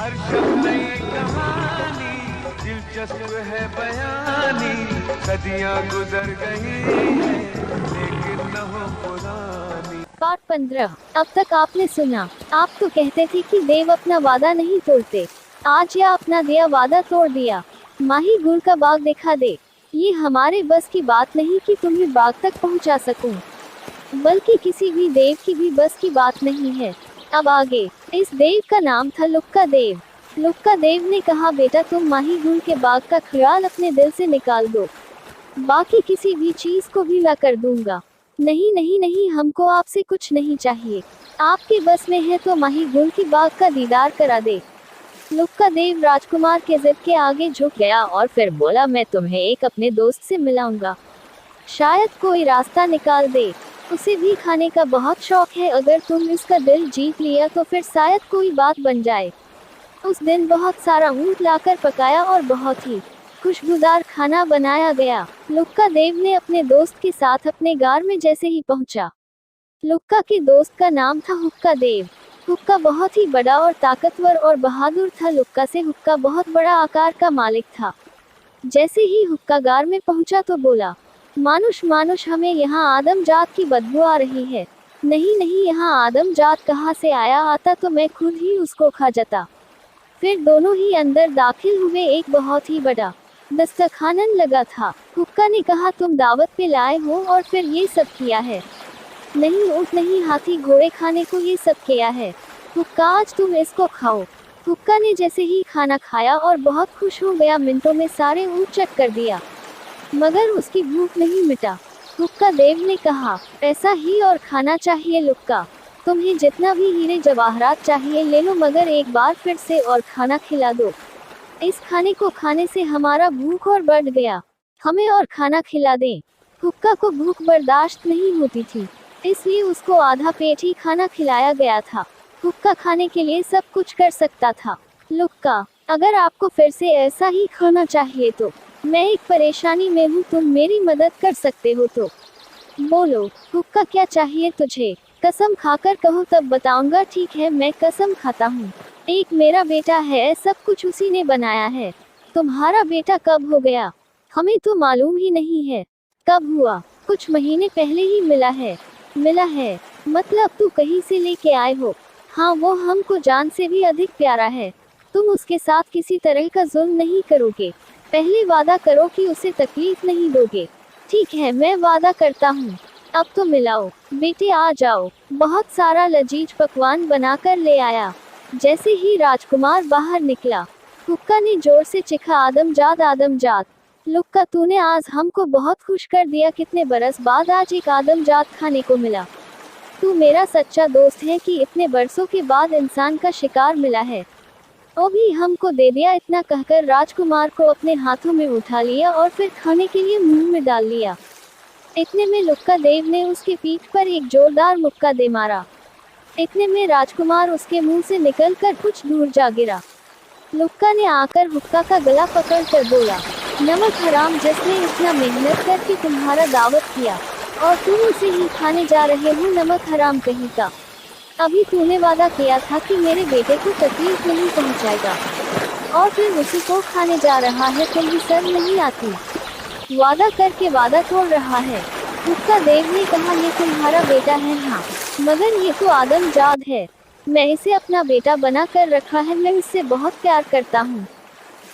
हर शब्द नई कहानी, दिलचस्प है बयानी, सदियां गुजर गई हैं, लेकिन न हो पुरानी। पाठ 15। अब तक आपने सुना। आप तो कहते थे कि देव अपना वादा नहीं तोड़ते। आज या अपना दिया वादा तोड़ दिया। माही गुड़ का बाग दिखा दे। ये हमारे बस की बात नहीं कि तुम्हें बाग तक पहुंचा सकूं, बल्कि किसी भी देव की भी बस की बात नहीं है। अब आगे। इस देव का नाम था लुक्का देव। लुक्का देव ने कहा, बेटा तुम माही गुड़ के बाग का ख्याल अपने दिल से निकाल दो, बाकी किसी भी चीज को भी ला कर दूंगा। नहीं नहीं नहीं, हमको आपसे कुछ नहीं चाहिए। आपके बस में है तो माही गुड़ की बाग का दीदार करा दे। लुक्का देव राजकुमार के जिद के आगे झुक गया और फिर बोला, मैं तुम्हें एक अपने दोस्त से मिलाऊंगा, शायद कोई रास्ता निकाल दे। उसे भी खाने का बहुत शौक है, अगर तुम इसका दिल जीत लिया तो फिर शायद कोई बात बन जाए। उस दिन बहुत सारा ऊंट लाकर पकाया और बहुत ही खुशबूदार खाना बनाया गया। लुक्का देव ने अपने दोस्त के साथ अपने गार में जैसे ही पहुंचा, लुक्का के दोस्त का नाम था हुक्का देव। हुक्का बहुत ही बड़ा और ताकतवर और बहादुर था। लुक्का से हुक्का बहुत बड़ा आकार का मालिक था। जैसे ही हुक्का गार में पहुंचा तो बोला, मानुष मानुष, हमें यहाँ आदम जात की बदबू आ रही है। नहीं नहीं, यहाँ आदम जात कहाँ से आया, आता तो मैं खुद ही उसको खा जाता। फिर दोनों ही अंदर दाखिल हुए। एक बहुत ही बड़ा दस्तरखानन लगा था। हुक्का ने कहा, तुम दावत पे लाए हो और फिर ये सब किया है। नहीं ऊँट नहीं, हाथी घोड़े खाने को ये सब किया है। हुक्का, आज तुम इसको खाओ। हुक्का ने जैसे ही खाना खाया और बहुत खुश हो गया, मिनटों में सारे ऊँट चट कर दिया, मगर उसकी भूख नहीं मिटा। हुक्का देव ने कहा, ऐसा ही और खाना चाहिए लुक्का, तुम्हें जितना भी हीरे जवाहरात चाहिए ले लो, मगर एक बार फिर से और खाना खिला दो। इस खाने को खाने से हमारा भूख और बढ़ गया, हमें और खाना खिला दें। हुक्का को भूख बर्दाश्त नहीं होती थी, इसलिए उसको आधा पेट ही खाना खिलाया गया था। हुक्का खाने के लिए सब कुछ कर सकता था। लुक्का, अगर आपको फिर से ऐसा ही खाना चाहिए तो मैं एक परेशानी में हूँ, तुम मेरी मदद कर सकते हो तो बोलो। हुक्का, क्या चाहिए तुझे? कसम खाकर कहो तब बताऊंगा। ठीक है, मैं कसम खाता हूँ। एक मेरा बेटा है, सब कुछ उसी ने बनाया है। तुम्हारा बेटा कब हो गया? हमें तो मालूम ही नहीं है। कब हुआ? कुछ महीने पहले ही मिला है। मिला है मतलब तू कहीं से लेके आए हो? हाँ, वो हमको जान से भी अधिक प्यारा है। तुम उसके साथ किसी तरह का जुल्म नहीं करोगे। पहले वादा करो कि उसे तकलीफ नहीं दोगे। ठीक है, मैं वादा करता हूँ। अब तो मिलाओ। बेटे आ जाओ। बहुत सारा लजीज पकवान बनाकर ले आया। जैसे ही राजकुमार बाहर निकला, हुक्का ने जोर से चिखा, आदमजात आदमजात। लुक्का, तूने आज हमको बहुत खुश कर दिया। कितने बरस बाद आज एक आदमजात खाने को मिला। तू मेरा सच्चा दोस्त है कि इतने बरसों के बाद इंसान का शिकार मिला है। वो भी हमको दे दिया। इतना कहकर राजकुमार को अपने हाथों में उठा लिया और फिर खाने के लिए मुंह में डाल लिया। इतने में लुक्का देव ने उसके पीठ पर एक जोरदार मुक्का दे मारा। इतने में राजकुमार उसके मुंह से निकलकर कुछ दूर जा गिरा। लुक्का ने आकर हुक्का का गला पकड़ कर बोला, नमक हराम, जिसने इतना मेहनत करके तुम्हारा दावत किया और तुम उसे ही खाने जा रहे हो। नमक हराम कहीं का। अभी तूने वादा किया था कि मेरे बेटे को तकलीफ नहीं पहुंचाएगा और फिर उसी को खाने जा रहा है। तुम्हें शर्म नहीं आती? वादा करके वादा तोड़ रहा है। हुक्का देव ने कहा, ये तुम्हारा बेटा है? हाँ, मगर ये तो आदमजात है। मैं इसे अपना बेटा बना कर रखा है। मैं इससे बहुत प्यार करता हूँ।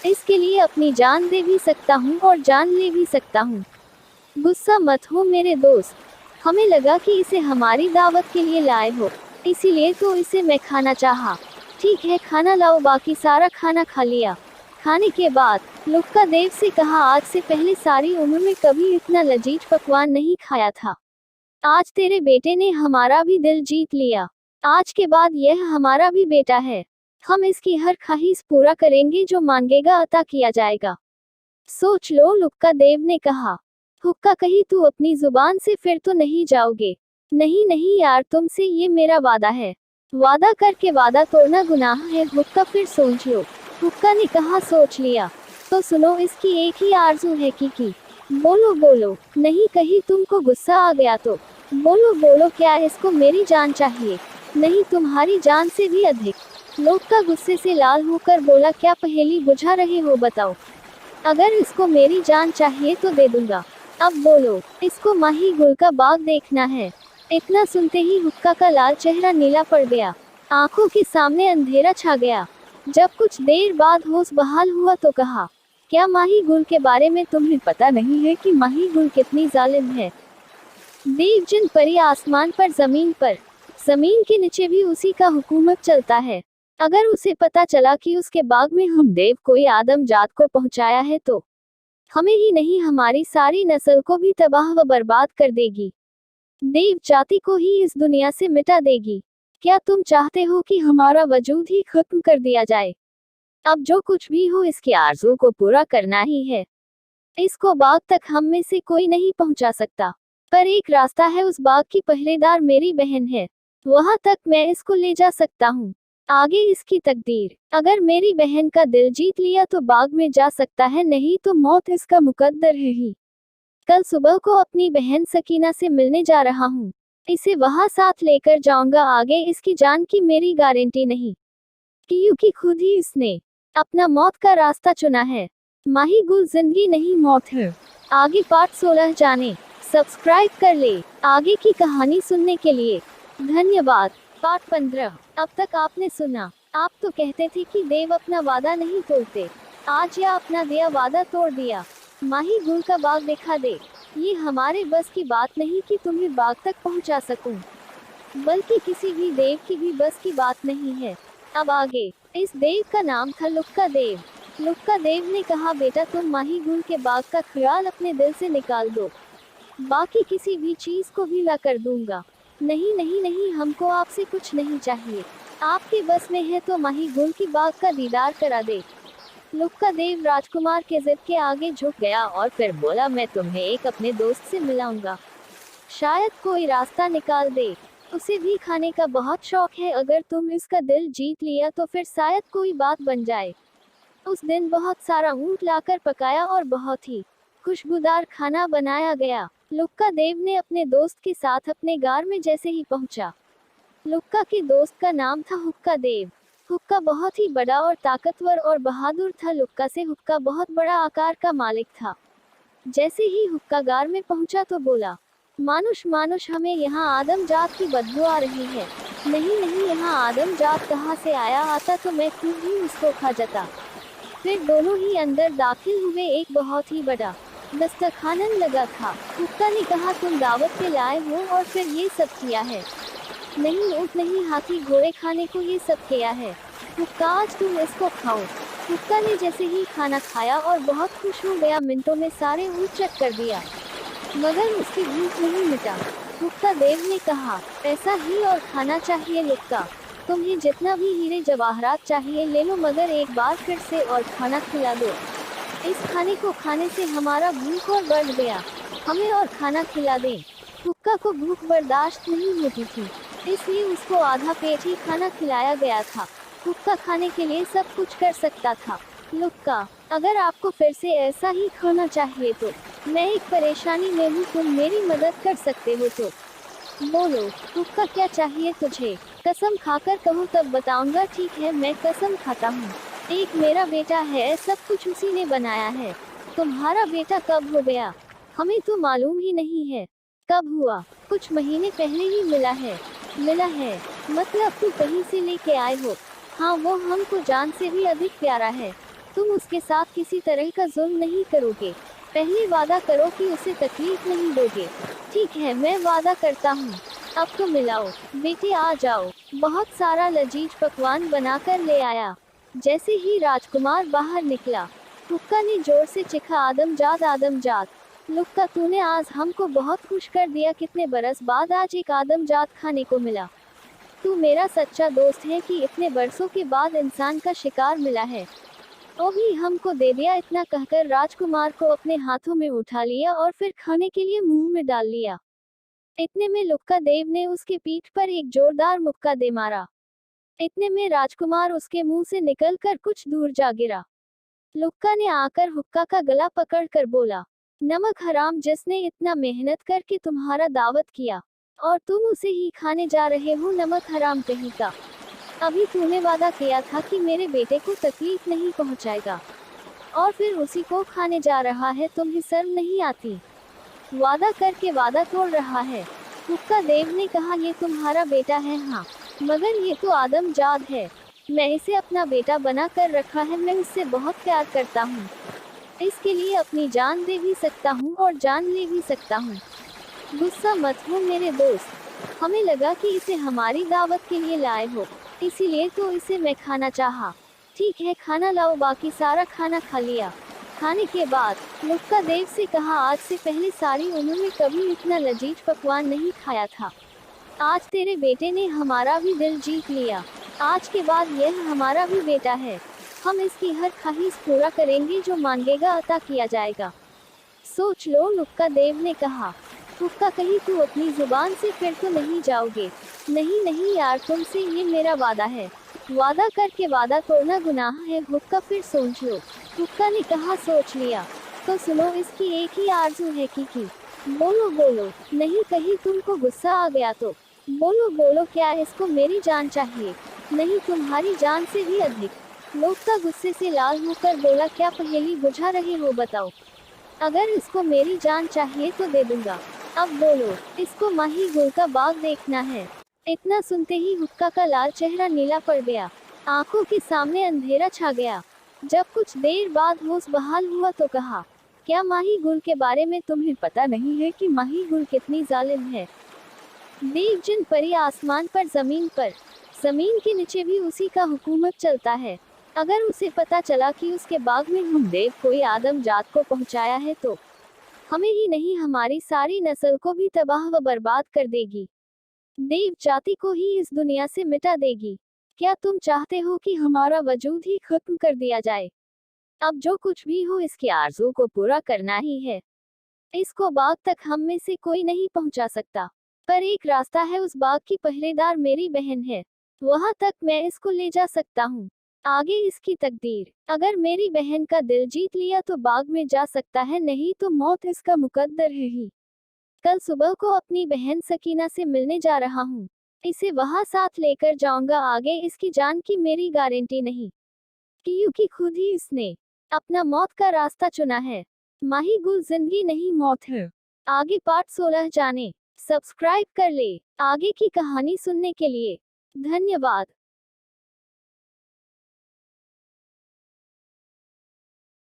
इसके लिए अपनी जान दे भी सकता हूँ और जान ले भी सकता हूँ। गुस्सा मत हो मेरे दोस्त, हमें लगा कि इसे हमारी दावत के लिए लाए हो, इसीलिए तो इसे मैं खाना चाहा। ठीक है, खाना लाओ। बाकी सारा खाना खा लिया। खाने के बाद लुक्का देव से कहा, आज से पहले सारी उम्र में कभी इतना लजीज पकवान नहीं खाया था। आज तेरे बेटे ने हमारा भी दिल जीत लिया। आज के बाद यह हमारा भी बेटा है। हम इसकी हर ख्वाहिश पूरा करेंगे, जो मांगेगा अता किया जाएगा। सोच लो, लुक्का देव ने कहा। हुक्का, कहीं तू अपनी जुबान से फिर तो नहीं जाओगे? नहीं नहीं यार, तुमसे ये मेरा वादा है। वादा करके वादा तोड़ना गुनाह है। हुक्का, फिर सोच लो। हुक्का ने कहा, सोच लिया तो सुनो, इसकी एक ही आरज़ू है कि बोलो बोलो। नहीं, कहीं तुमको गुस्सा आ गया तो बोलो बोलो। क्या इसको मेरी जान चाहिए? नहीं, तुम्हारी जान से भी अधिक। लुक्का गुस्से से लाल होकर बोला, क्या पहेली बुझा रहे हो बताओ। अगर इसको मेरी जान चाहिए तो दे दूंगा। अब बोलो, इसको माही गुल का बाग देखना है। इतना सुनते ही हुक्का का लाल चेहरा नीला पड़ गया, आंखों के सामने अंधेरा छा गया। जब कुछ देर बाद होश बहाल हुआ तो कहा, क्या माही गुल के बारे में तुम्हें पता नहीं है कि माही गुल कितनी जालिम है। देव जिन परी आसमान पर, जमीन के नीचे भी उसी का हुकूमत चलता है। अगर उसे पता चला कि उसके बाग में हम देव कोई आदम जात को पहुंचाया है तो हमें ही नहीं हमारी सारी नस्ल को भी तबाह व बर्बाद कर देगी। देव जाति को ही इस दुनिया से मिटा देगी। क्या तुम चाहते हो कि हमारा वजूद ही खत्म कर दिया जाए? अब जो कुछ भी हो इसकी आरज़ू को पूरा करना ही है। इसको बाग तक हम में से कोई नहीं पहुंचा सकता, पर एक रास्ता है, उस बाग की पहरेदार मेरी बहन है, वहां तक मैं इसको ले जा सकता हूँ। आगे इसकी तकदीर, अगर मेरी बहन का दिल जीत लिया तो बाग में जा सकता है, नहीं तो मौत इसका मुकद्दर है ही। कल सुबह को अपनी बहन सकीना से मिलने जा रहा हूँ, इसे वहां साथ लेकर जाऊंगा। आगे इसकी जान की मेरी गारंटी नहीं, क्योंकि खुद ही इसने अपना मौत का रास्ता चुना है। माही गुल जिंदगी नहीं मौत है। आगे पार्ट 16 जाने। सब्सक्राइब कर ले आगे की कहानी सुनने के लिए। धन्यवाद। पार्ट 15। अब तक आपने सुना। आप तो कहते थे कि देव अपना वादा नहीं तोड़ते, आज या अपना दिया वादा तोड़ दिया। माही गुल का बाग दिखा दे। ये हमारे बस की बात नहीं कि तुम्हें बाग तक पहुंचा सकूं, बल्कि किसी भी देव की भी बस की बात नहीं है। अब आगे। इस देव का नाम था लुक्का देव। लुक्का देव ने कहा, बेटा तुम माही गुल के बाग का ख्याल अपने दिल से निकाल दो, बाकी किसी भी चीज को भी ला कर दूंगा। नहीं नहीं नहीं, हमको आपसे कुछ नहीं चाहिए, आपके बस में है तो माही गुल की बाग का दीदार करा दे। लुक्का देव राजकुमार के जिद के आगे झुक गया और फिर बोला, मैं तुम्हें एक अपने दोस्त से मिलाऊंगा, शायद कोई रास्ता निकाल दे। उसे भी खाने का बहुत शौक है, अगर तुम इसका दिल जीत लिया तो फिर शायद कोई बात बन जाए। उस दिन बहुत सारा ऊंट लाकर पकाया और बहुत ही खुशबूदार खाना बनाया गया। लुक्का देव ने अपने दोस्त के साथ अपने गार में जैसे ही पहुंचा, लुक्का के दोस्त का नाम था हुक्का देव। हुक्का बहुत ही बड़ा और ताकतवर और बहादुर था। लुक्का से हुक्का बहुत बड़ा आकार का मालिक था। जैसे ही हुक्का गार में पहुंचा तो बोला, मानुष मानुष, हमें यहाँ आदम जात की बदबू आ रही है। नहीं नहीं, यहाँ आदम जात कहाँ से आया, आता तो मैं खुद ही उसको खा जाता। फिर दोनों ही अंदर दाखिल हुए। एक बहुत ही बड़ा दस्तरखाना लगा था। हुक्का ने कहा, तुम दावत पे लाए हो और फिर ये सब किया है? नहीं ऊँट नहीं, हाथी घोड़े खाने को ये सब किया है। हुक्का आज तुम इसको खाओ। हुक्का ने जैसे ही खाना खाया और बहुत खुश हो गया, मिनटों में सारे ऊँट चट कर दिया, मगर उसकी भूख नहीं मिटा। हुक्का देव ने कहा, ऐसा ही और खाना चाहिए लुक्का, तुम्हें जितना भी हीरे जवाहरात चाहिए ले लो, मगर एक बार फिर से और खाना खिला दो। इस खाने को खाने से हमारा भूख और बढ़ गया, हमें और खाना खिला दें। हुक्का को भूख बर्दाश्त नहीं होती थी, इसलिए उसको आधा पेट ही खाना खिलाया गया था। हुक्का खाने के लिए सब कुछ कर सकता था। लुक्का, अगर आपको फिर से ऐसा ही खाना चाहिए तो मैं एक परेशानी में हूँ, तुम मेरी मदद कर सकते हो तो बोलो। हुक्का, क्या चाहिए तुझे? कसम खाकर कहो तब बताऊंगा। ठीक है, मैं कसम खाता हूँ। एक मेरा बेटा है, सब कुछ उसी ने बनाया है। तुम्हारा बेटा कब हो गया? हमें तो मालूम ही नहीं है। कब हुआ? कुछ महीने पहले ही मिला है। मिला है मतलब तुम कहीं से लेके आए हो? हाँ, वो हमको जान से भी अधिक प्यारा है। तुम उसके साथ किसी तरह का जुल्म नहीं करोगे। पहले वादा करो कि उसे तकलीफ नहीं दोगे। ठीक है, मैं वादा करता हूँ। अब तो मिलाओ। बेटे आ जाओ। बहुत सारा लजीज पकवान बनाकर ले आया। जैसे ही राजकुमार बाहर निकला, हुक्का ने जोर से चिखा, आदमजात आदमजात। लुक्का, तूने आज हमको बहुत खुश कर दिया। कितने बरस बाद आज एक आदमजात खाने को मिला। तू मेरा सच्चा दोस्त है कि इतने बरसों के बाद इंसान का शिकार मिला है, वो भी हमको दे दिया। इतना कहकर राजकुमार को अपने हाथों में उठा लिया और फिर खाने के लिए मुंह में डाल लिया। इतने में लुक्का देव ने उसके पीठ पर एक जोरदार मुक्का दे मारा। इतने में राजकुमार उसके मुंह से निकलकर कुछ दूर जा गिरा। लुक्का ने आकर हुक्का का गला पकड़कर बोला, नमक हराम, जिसने इतना मेहनत करके तुम्हारा दावत किया और तुम उसे ही खाने जा रहे हो, नमक हराम कहीं का। अभी तूने वादा किया था कि मेरे बेटे को तकलीफ नहीं पहुंचाएगा, और फिर उसी को खाने जा रहा है। तुम्हें शर्म नहीं आती? वादा करके वादा तोड़ रहा है। हुक्का देव ने कहा, ये तुम्हारा बेटा है हाँ, मगर ये तो आदमजाद है। मैं इसे अपना बेटा बना कर रखा है। मैं इससे बहुत प्यार करता हूँ। इसके लिए अपनी जान दे भी सकता हूँ और जान ले भी सकता हूँ। गुस्सा मत हो मेरे दोस्त, हमें लगा कि इसे हमारी दावत के लिए लाए हो, इसीलिए तो इसे मैं खाना चाहा। ठीक है, खाना लाओ। बाकी सारा खाना खा लिया। खाने के बाद हुक्का देव से कहा, आज से पहले सारी उम्र में कभी इतना लजीज पकवान नहीं खाया था। आज तेरे बेटे ने हमारा भी दिल जीत लिया। आज के बाद यह हमारा भी बेटा है। हम इसकी हर ख्वाहिश पूरा करेंगे, जो मांगेगा अता किया जाएगा। सोच लो, हुक्का देव ने कहा। हुक्का, कहीं तू अपनी जुबान से फिर तो नहीं जाओगे? नहीं नहीं यार, तुमसे ये मेरा वादा है। वादा करके वादा तोड़ना गुनाह है। हुक्का, फिर सोच लो। हुक्का ने कहा, सोच लिया। तो सुनो, इसकी एक ही आरज़ू है कि बोलो बोलो। नहीं, कहीं तुमको गुस्सा आ गया तो बोलो बोलो। क्या इसको मेरी जान चाहिए? नहीं, तुम्हारी जान से भी अधिक। हुक्का गुस्से से लाल होकर बोला, क्या पहेली बुझा रहे हो बताओ? अगर इसको मेरी जान चाहिए तो दे दूंगा। अब बोलो, इसको माही गुल का बाग देखना है। इतना सुनते ही हुक्का का लाल चेहरा नीला पड़ गया। आंखों के सामने अंधेरा छा गया। जब कुछ देर बाद होश बहाल हुआ तो कहा, क्या माही गुल के बारे में तुम्हें पता नहीं है कि माही गुल कितनी जालिम है? देव जिन परी आसमान पर, जमीन के नीचे भी उसी का हुकूमत चलता है। अगर उसे पता चला कि उसके बाग में हम देव कोई आदम जात को पहुंचाया है तो हमें ही नहीं, हमारी सारी नस्ल को भी तबाह व बर्बाद कर देगी। देव जाति को ही इस दुनिया से मिटा देगी। क्या तुम चाहते हो कि हमारा वजूद ही खत्म कर दिया जाए? अब जो कुछ भी हो, इसकी आरज़ू को पूरा करना ही है। इसको बाग तक हम में से कोई नहीं पहुंचा सकता, पर एक रास्ता है। उस बाग की पहरेदार मेरी बहन है, वहां तक मैं इसको ले जा सकता हूँ। आगे इसकी तकदीर। अगर मेरी बहन का दिल जीत लिया तो बाग में जा सकता है, नहीं तो मौत इसका मुकद्दर है ही। कल सुबह को अपनी बहन सकीना से मिलने जा रहा हूँ। इसे वहां साथ लेकर जाऊंगा। आगे इसकी जान की मेरी गारंटी नहीं, क्योंकि खुद ही इसने अपना मौत का रास्ता चुना है। माही गुल जिंदगी नहीं मौत है। आगे पार्ट 16 जाने। सब्सक्राइब कर ले आगे की कहानी सुनने के लिए। धन्यवाद।